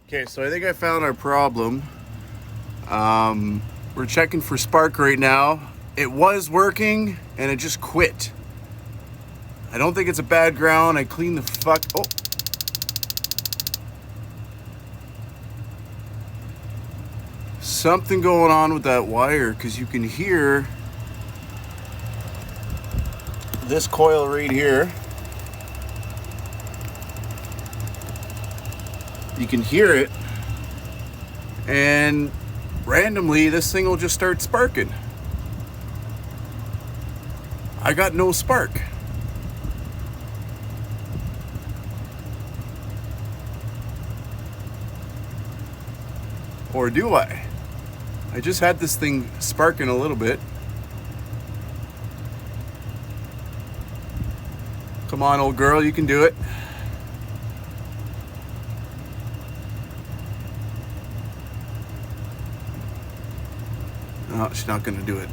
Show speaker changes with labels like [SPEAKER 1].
[SPEAKER 1] Okay, so I think I found our problem. We're checking for spark right now. It was working and it just quit. I don't think it's a bad ground. I cleaned the fuck. Oh. Something going on with that wire, because you can hear this coil right here. You can hear it, and randomly this thing will just start sparking. I got no spark. Or do I? I just had this thing sparking a little bit. Come on, old girl, you can do it. No, she's not gonna do it.